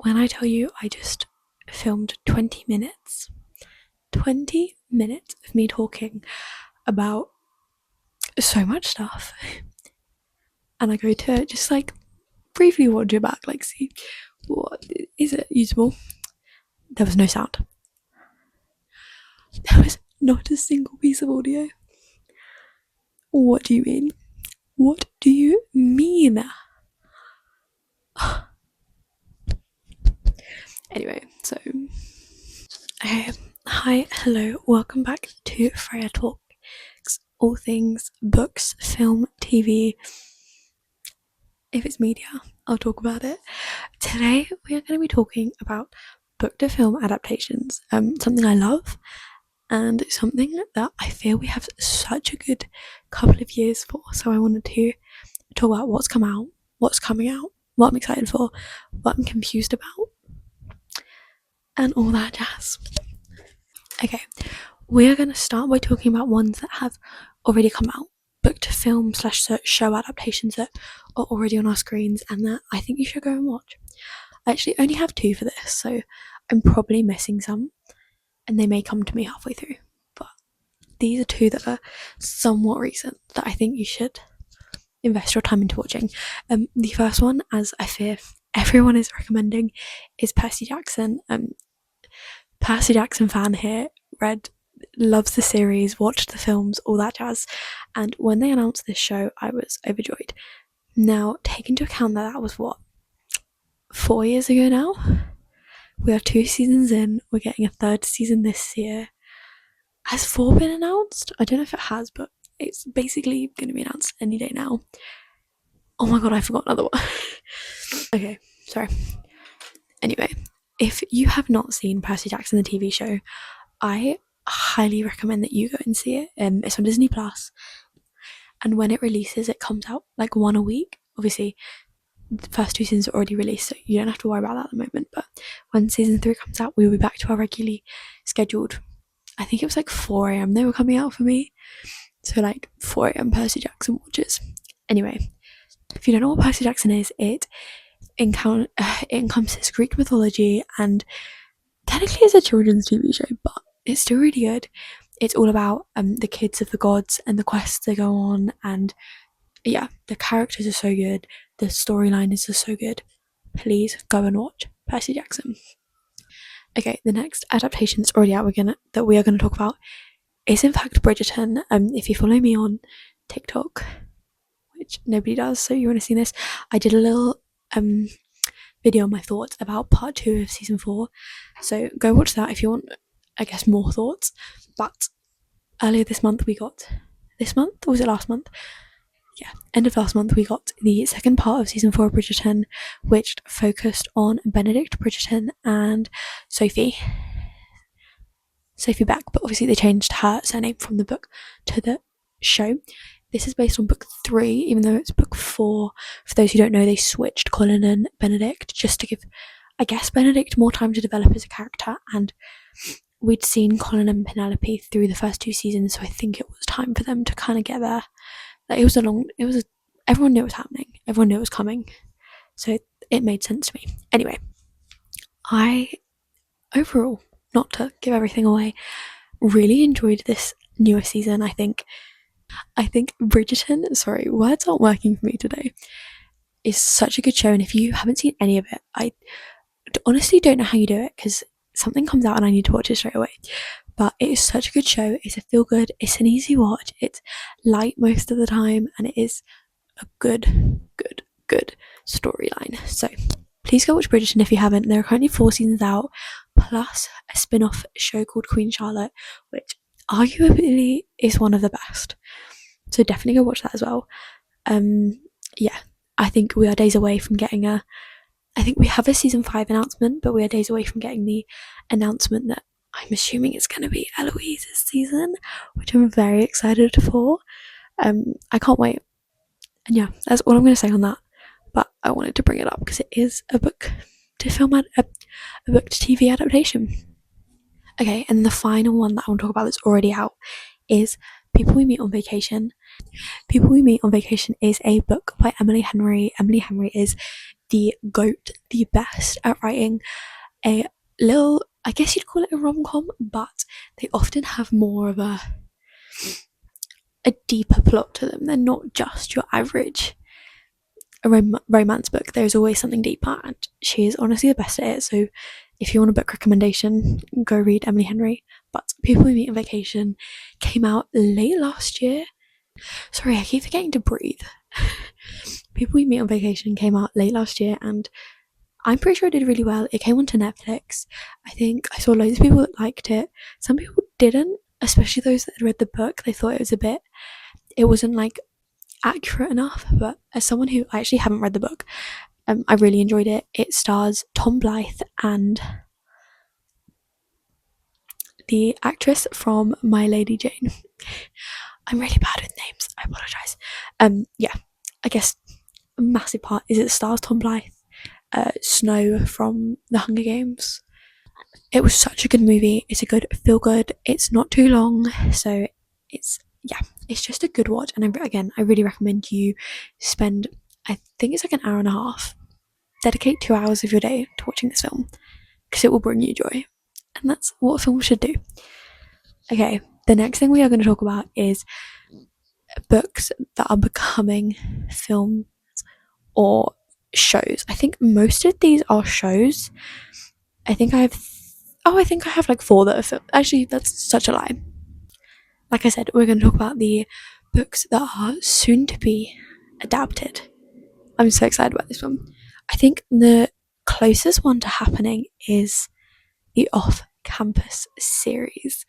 when I tell you I just filmed 20 minutes of me talking about so much stuff, and I go to just like briefly watch it back, like see what is it usable. There was no sound. There was not a single piece of audio. What do you mean? What do you mean? Anyway, so okay, hi, hello, welcome back to Freya Talks, all things books, film, TV. If it's media, I'll talk about it. Today we are going to be talking about book to film adaptations, something I love and something that I feel we have such a good couple of years for. So I wanted to talk about what's come out, what's coming out, what I'm excited for, what I'm confused about, and all that jazz. Okay, we are going to start by talking about ones that have already come out, book to film / show adaptations that are already on our screens and that I think you should go and watch. I actually only have 2 for this, so I'm probably missing some and they may come to me halfway through, but these are 2 that are somewhat recent that I think you should invest your time into watching. The first one, as I fear everyone is recommending, is Percy Jackson. Percy Jackson fan here, loves the series, watched the films, all that jazz, and when they announced this show I was overjoyed. Now, take into account that was what, 4 years ago now? We are 2 seasons in, we're getting a 3rd season this year. Has 4 been announced? I don't know if it has, but it's basically going to be announced any day now. Oh my god, I forgot another one. Okay, sorry. Anyway, if you have not seen Percy Jackson the TV show, I highly recommend that you go and see it. It's on Disney Plus, and when it releases, it comes out like 1 a week. Obviously, the first 2 seasons are already released, so you don't have to worry about that at the moment. But when season 3 comes out, we will be back to our regularly scheduled. I think it was like 4 a.m. they were coming out for me, so like 4 a.m. Percy Jackson watches. Anyway, if you don't know what Percy Jackson is, it encompasses Greek mythology and technically it's a children's TV show, but it's still really good. It's all about the kids of the gods and the quests they go on, and yeah, the characters are so good, the storyline is just so good. Please go and watch Percy Jackson. Okay, the next adaptation that's already out that we are going to talk about is in fact Bridgerton. If you follow me on TikTok, which nobody does, so you want to see this, I did a little video on my thoughts about part 2 of season 4, so go watch that if you want, I guess, more thoughts. But earlier this month, or was it last month? Yeah, end of last month, we got the 2nd part of season 4 of Bridgerton, which focused on Benedict Bridgerton and Sophie Beck, but obviously they changed her surname from the book to the show. This is based on book 3, even though it's book 4. For those who don't know, they switched Colin and Benedict just to give, I guess, Benedict more time to develop as a character, and we'd seen Colin and Penelope through the first 2 seasons, so I think it was time for them to kind of get there. Like, everyone knew it was happening, everyone knew it was coming, so it made sense to me. Anyway, I overall, not to give everything away, really enjoyed this newer season. I think Bridgerton, sorry, words aren't working for me today, is such a good show, and if you haven't seen any of it, I honestly don't know how you do it, because something comes out and I need to watch it straight away. But it is such a good show. It's a feel good, it's an easy watch, it's light most of the time, and it is a good storyline. So please go watch Bridgerton if you haven't. There are currently 4 seasons out, plus a spin-off show called Queen Charlotte, which arguably is one of the best. So definitely go watch that as well. Yeah, I think we are days away from getting I think we have a season 5 announcement, but we are days away from getting the announcement that I'm assuming it's going to be Eloise's season, which I'm very excited for. I can't wait. And yeah, that's all I'm going to say on that. But I wanted to bring it up because it is a book to film, a book to TV adaptation. Okay, and the final one that I want to talk about that's already out is People We Meet on Vacation. People We Meet on Vacation is a book by Emily Henry. Emily Henry is the GOAT, the best at writing a little, I guess you'd call it a rom-com, but they often have more of a deeper plot to them. They're not just your average romance book. There's always something deeper, and she is honestly the best at it. So if you want a book recommendation, go read Emily Henry. But People We Meet on Vacation came out late last year. Sorry, I keep forgetting to breathe. People We Meet on Vacation came out late last year, and I'm pretty sure it did really well. It came onto Netflix. I think I saw loads of people that liked it. Some people didn't, especially those that had read the book. They thought it wasn't like accurate enough. But as someone who I actually haven't read the book, I really enjoyed it. It stars Tom Blythe and the actress from My Lady Jane. I'm really bad with names. I apologise. Yeah, I guess a massive part is it stars Tom Blythe, Snow from The Hunger Games. It was such a good movie. It's a good feel good. It's not too long, so it's just a good watch. And I really recommend you spend, I think it's like an hour and a half, dedicate 2 hours of your day to watching this film, because it will bring you joy, and that's what a film should do. Okay, the next thing we are going to talk about is books that are becoming films or shows. I think most of these are shows. I think I have like 4 that are films. Actually, that's such a lie. Like I said, we're going to talk about the books that are soon to be adapted. I'm so excited about this one. I think the closest one to happening is the Off-Campus series.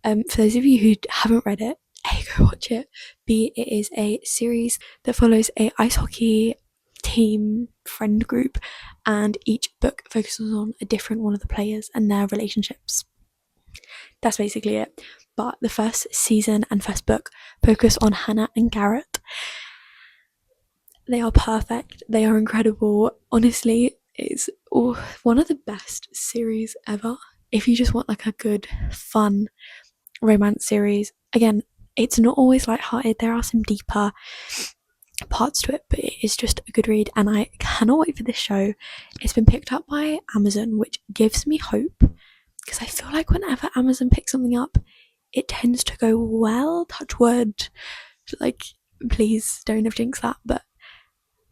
For those of you who haven't read it, A, go watch it. B, it is a series that follows a ice hockey team friend group, and each book focuses on a different one of the players and their relationships. That's basically it. But the first season and first book focus on Hannah and Garrett. They are perfect. They are incredible. Honestly, it's one of the best series ever. If you just want like a good, fun romance series. Again, it's not always lighthearted. There are some deeper parts to it, but it is just a good read, and I cannot wait for this show. It's been picked up by Amazon, which gives me hope, because I feel like whenever Amazon picks something up, it tends to go well. Touch wood. Like, please don't have jinx that, but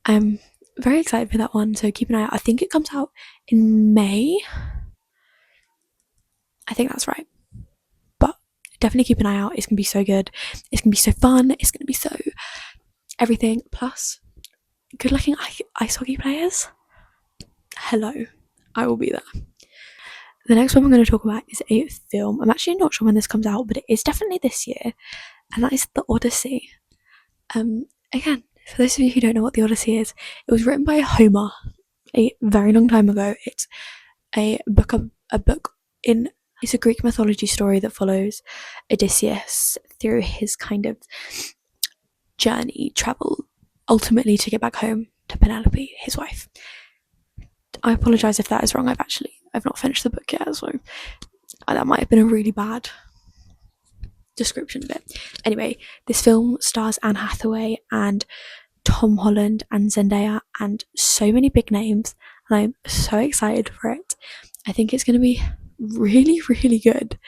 I'm very excited for that one, so keep an eye out. I think it comes out in May. I think that's right. But definitely keep an eye out. It's going to be so good. It's going to be so fun. It's going to be so everything. Plus, good looking ice hockey players. Hello. I will be there. The next one we're going to talk about is a film. I'm actually not sure when this comes out, but it is definitely this year, and that is The Odyssey. Again, for those of you who don't know what The Odyssey is, it was written by Homer a very long time ago. It's a book in it's a Greek mythology story that follows Odysseus through his kind of travel, ultimately to get back home to Penelope, his wife. I apologise if that is wrong. I've not finished the book yet, so that might have been a really bad description of it. Anyway, this film stars Anne Hathaway and Tom Holland and Zendaya and so many big names, and I'm so excited for it. I think it's going to be really, really good.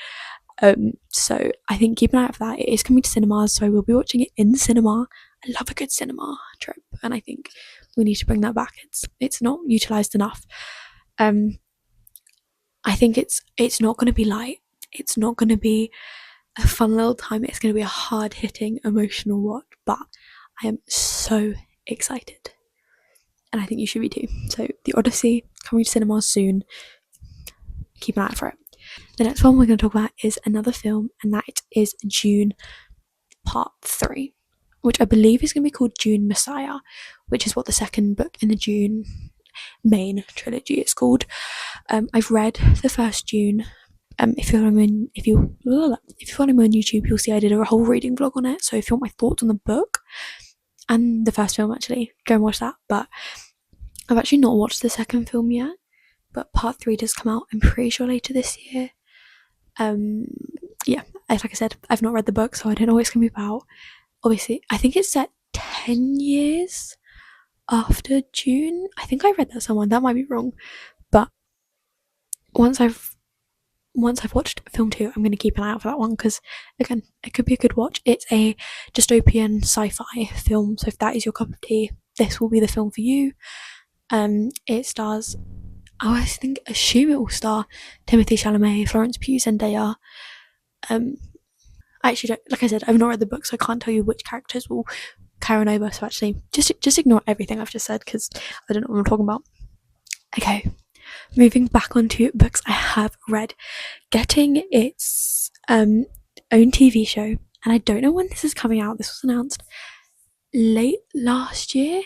So I think keep an eye out for that. It is coming to cinemas, so we'll be watching it in the cinema. I love a good cinema trip, and I think we need to bring that back. It's not utilised enough. I think it's not going to be light. It's not going to be a fun little time. It's going to be a hard-hitting, emotional watch, but I am so excited, and I think you should be too. So The Odyssey, coming to cinemas soon. Keep an eye out for it. The next one we're going to talk about is another film, and that is Dune Part 3, which I believe is going to be called Dune Messiah, which is what the second book in the Dune main trilogy is called. I've read the first Dune. If you follow me on YouTube, you'll see I did a whole reading vlog on it. So if you want my thoughts on the book and the first film, actually, go and watch that. But I've actually not watched the second film yet. But Part 3 does come out, I'm pretty sure, later this year. Yeah, like I said, I've not read the book, so I don't know what it's going to be about. Obviously, I think it's set 10 years after June. I think I read that somewhere, that might be wrong, but once I've watched film 2, I'm going to keep an eye out for that one, because again, it could be a good watch. It's a dystopian sci-fi film, so if that is your cup of tea, this will be the film for you. It stars, I assume it will star Timothée Chalamet, Florence Pugh, Zendaya. I actually don't, like I said, I've not read the book, so I can't tell you which characters will carry on over, so actually just ignore everything I've just said, because I don't know what I'm talking about. Okay, moving back onto books I have read. Getting its own TV show, and I don't know when this is coming out. This was announced late last year.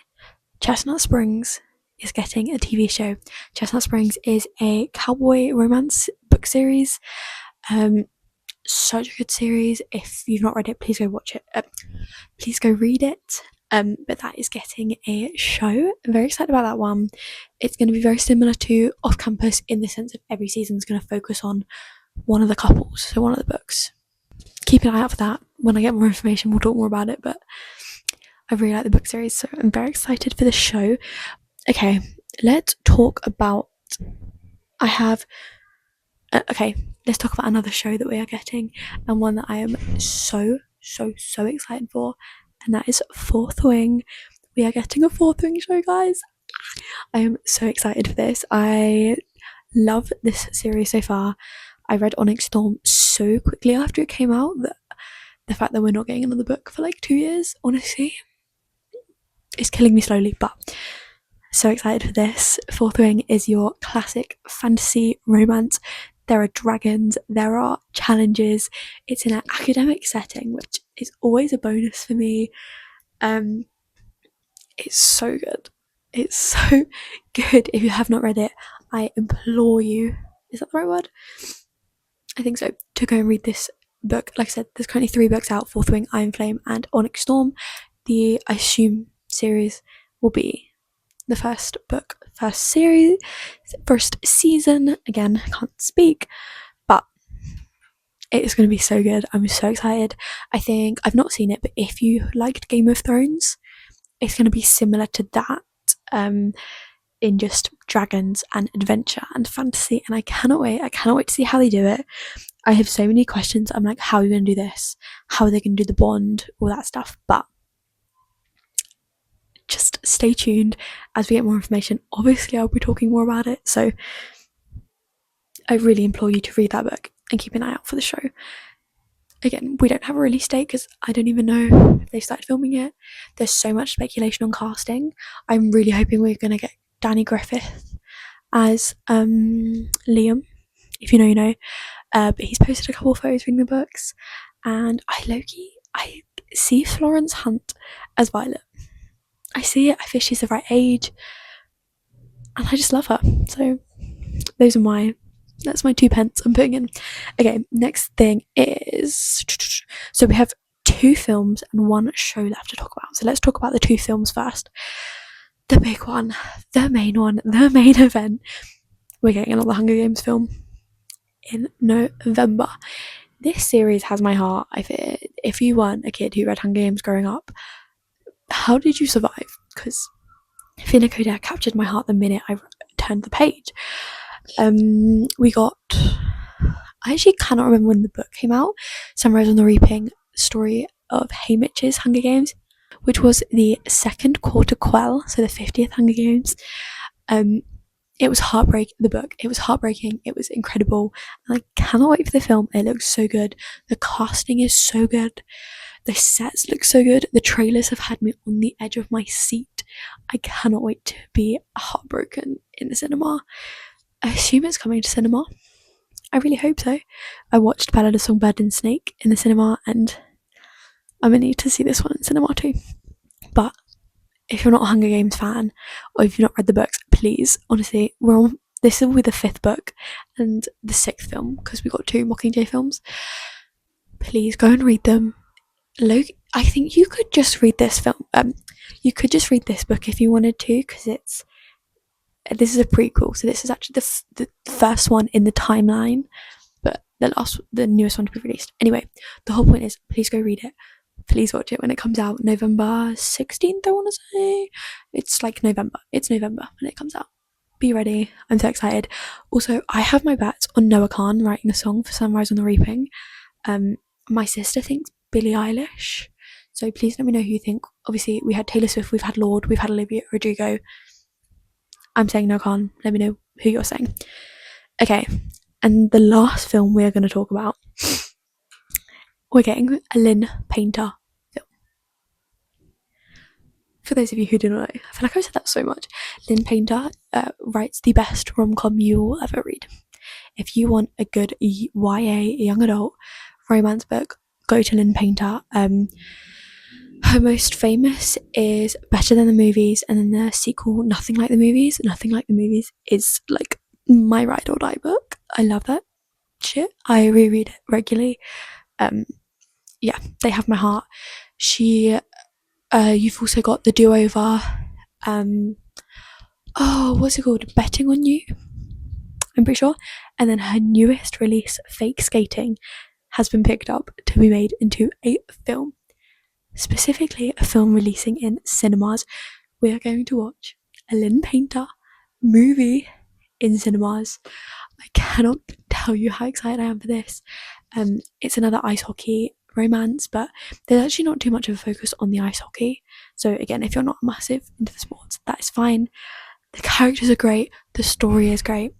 Chestnut Springs is getting a TV show. Chestnut Springs is a cowboy romance book series. Such a good series. If you've not read it, please go watch it. Please go read it. But that is getting a show. I'm very excited about that one. It's going to be very similar to Off Campus in the sense of every season is going to focus on one of the couples, so one of the books. Keep an eye out for that. When I get more information, we'll talk more about it, but I really like the book series, so I'm very excited for the show. Okay, let's talk about, let's talk about another show that we are getting, and one that I am so excited for, and that is Fourth Wing. We are getting a Fourth Wing show, guys. I am so excited for this. I love this series so far. I read Onyx Storm so quickly after it came out that the fact that we're not getting another book for like 2 years, honestly, is killing me slowly, but so excited for this. Fourth Wing is your classic fantasy romance. There are dragons, there are challenges. It's in an academic setting, which is always a bonus for me. It's so good. It's so good. If you have not read it, I implore you, is that the right word? I think so, to go and read this book. Like I said, there's currently 3 books out: Fourth Wing, Iron Flame, and Onyx Storm. The, I assume, series will be the first book, first series, first season. Again, I can't speak, but it is going to be so good. I'm so excited. I think, I've not seen it, but if you liked Game of Thrones, it's going to be similar to that, in just dragons and adventure and fantasy, and I cannot wait to see how they do it. I have so many questions. I'm like, how are you going to do this? How are they going to do the bond? All that stuff. But just stay tuned as we get more information. Obviously, I'll be talking more about it, so I really implore you to read that book and keep an eye out for the show. Again, we don't have a release date because I don't even know if they started filming yet. There's so much speculation on casting. I'm really hoping we're going to get Danny Griffith as Liam. If you know, you know. But he's posted a couple of photos reading the books, and I see Florence Hunt as Violet. I see it. I feel she's the right age, and I just love her. So that's my 2 pence I'm putting in. Okay, next thing is, so we have 2 films and 1 show left to talk about. So let's talk about the 2 films first. The big one, the main event. We're getting another Hunger Games film in November. This series has my heart. If you weren't a kid who read Hunger Games growing up, how did you survive? Because Finnick Odair captured my heart the minute I turned the page. We got, I actually cannot remember when the book came out, Sunrise on the Reaping, story of Haymitch's Hunger Games, which was the second quarter quell, so the 50th Hunger Games. It was heartbreaking. The book, it was heartbreaking. It was incredible, and I cannot wait for the film. It looks so good. The casting is so good. The sets look so good. The trailers have had me on the edge of my seat. I cannot wait to be heartbroken in the cinema. I assume it's coming to cinema. I really hope so. I watched Ballad of Songbird and Snake in the cinema, and I'm gonna need to see this one in cinema too. But if you're not a Hunger Games fan, or if you've not read the books, please, honestly, this will be the 5th book and the 6th film, because we got 2 Mockingjay films. Please go and read them. I think you could just read this film. You could just read this book if you wanted to, because this is a prequel, so this is actually the first one in the timeline, but the newest one to be released. Anyway, the whole point is, please go read it. please watch it when it comes out. November 16th, I want to say. It's like November. It's November when it comes out. Be ready. I'm so excited. Also, I have my bets on Noah Khan writing the song for Sunrise on the Reaping. My sister thinks Billie Eilish. So please let me know who you think. Obviously, we had Taylor Swift, we've had Lorde, we've had Olivia Rodrigo. I'm saying Noah Khan. Let me know who you're saying. Okay, and the last film we are going to talk about, we're getting a Lynn Painter film. For those of you who do not know, I feel like I've said that so much. Lynn Painter writes the best rom-com you will ever read. If you want a good YA young adult romance book, go to Lynn Painter. Her most famous is Better Than the Movies, and then the sequel, Nothing Like the Movies. Nothing Like the Movies is like my ride or die book. I love that shit. I reread it regularly. Yeah, they have my heart. You've also got The Do-Over. What's it called? Betting on You, I'm pretty sure. And then her newest release, Fake Skating, has been picked up to be made into a film. Specifically, a film releasing in cinemas. We are going to watch a Lynn Painter movie in cinemas. I cannot tell you how excited I am for this. It's another ice hockey romance, but there's actually not too much of a focus on the ice hockey. So again, if you're not massive into the sports, that is fine. The characters are great. The story is great.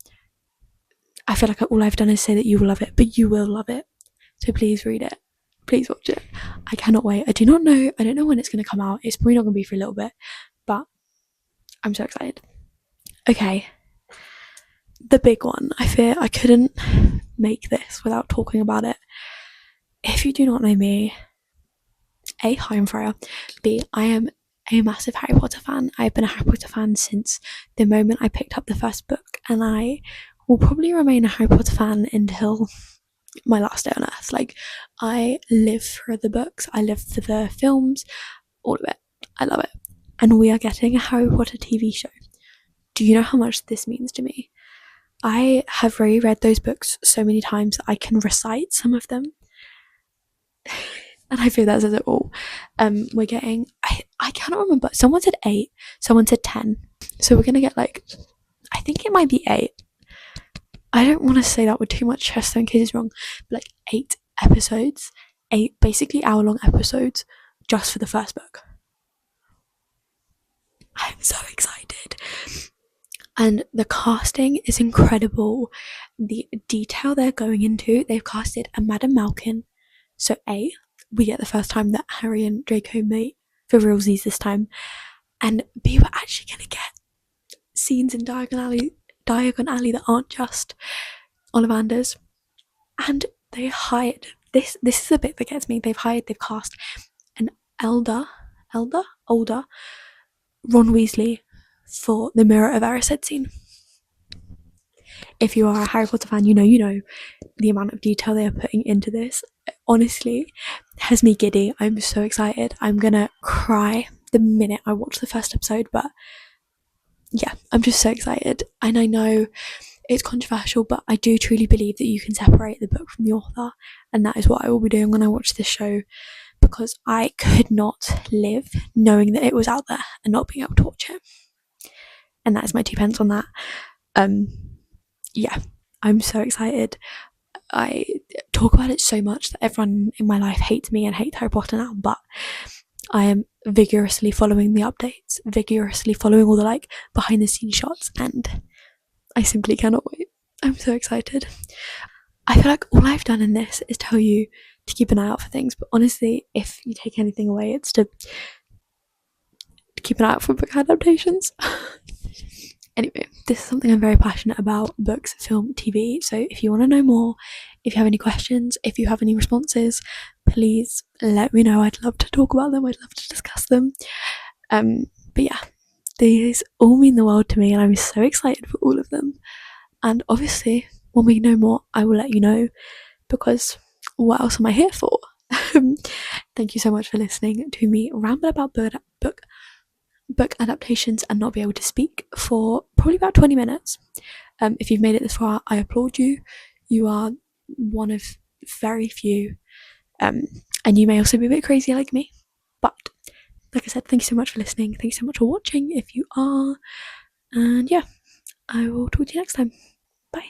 I feel like all I've done is say that you will love it, but you will love it. So please read it. Please watch it. I cannot wait. I don't know when it's going to come out. It's probably not going to be for a little bit, but I'm so excited. Okay. The big one. I fear I couldn't make this without talking about it. If you do not know me, A, hi, I'm Freya. B, I am a massive Harry Potter fan. I've been a Harry Potter fan since the moment I picked up the first book, and I will probably remain a Harry Potter fan until my last day on earth. Like, I live for the books, I live for the films, all of it. I love it. And we are getting a Harry Potter TV show. Do you know how much this means to me? I have reread those books so many times that I can recite some of them. And I feel that says it all. We're getting, I cannot remember, someone said 8, someone said 10. So we're gonna get like, I think it might be 8. I don't want to say that with too much chest though in case it's wrong, but like 8 episodes, 8 basically hour-long episodes just for the first book. I'm so excited. And the casting is incredible. The detail they're going into, they've casted a Madame Malkin. So A, we get the first time that Harry and Draco meet for realsies this time. And B, we're actually going to get scenes in Diagon Alley that aren't just Ollivanders. And they hired, this is the bit that gets me, they've cast an older Ron Weasley for the Mirror of Erised scene. If you are a Harry Potter fan, you know the amount of detail they are putting into this. Honestly, has me giddy. I'm so excited. I'm gonna cry the minute I watch the first episode, but yeah, I'm just so excited. And I know it's controversial, but I do truly believe that you can separate the book from the author, and that is what I will be doing when I watch this show, because I could not live knowing that it was out there and not being able to watch it. And that is my 2 pence on that. Yeah, I'm so excited. I talk about it so much that everyone in my life hates me and hates Harry Potter now, but I am vigorously following the updates, vigorously following all the like behind the scenes shots, and I simply cannot wait. I'm so excited. I feel like all I've done in this is tell you to keep an eye out for things, but honestly, if you take anything away, it's to keep an eye out for book adaptations. Anyway, this is something I'm very passionate about, books, film, TV. So if you want to know more, if you have any questions, if you have any responses, please let me know. I'd love to talk about them. I'd love to discuss them. But yeah, these all mean the world to me, and I'm so excited for all of them. And obviously, when we know more, I will let you know, because what else am I here for? Thank you so much for listening to me ramble about book adaptations and not be able to speak for probably about 20 minutes. If you've made it this far, I applaud you. You are one of very few. and you may also be a bit crazy like me. But like I said, thank you so much for listening. Thank you so much for watching if you are. And yeah, I will talk to you next time. Bye.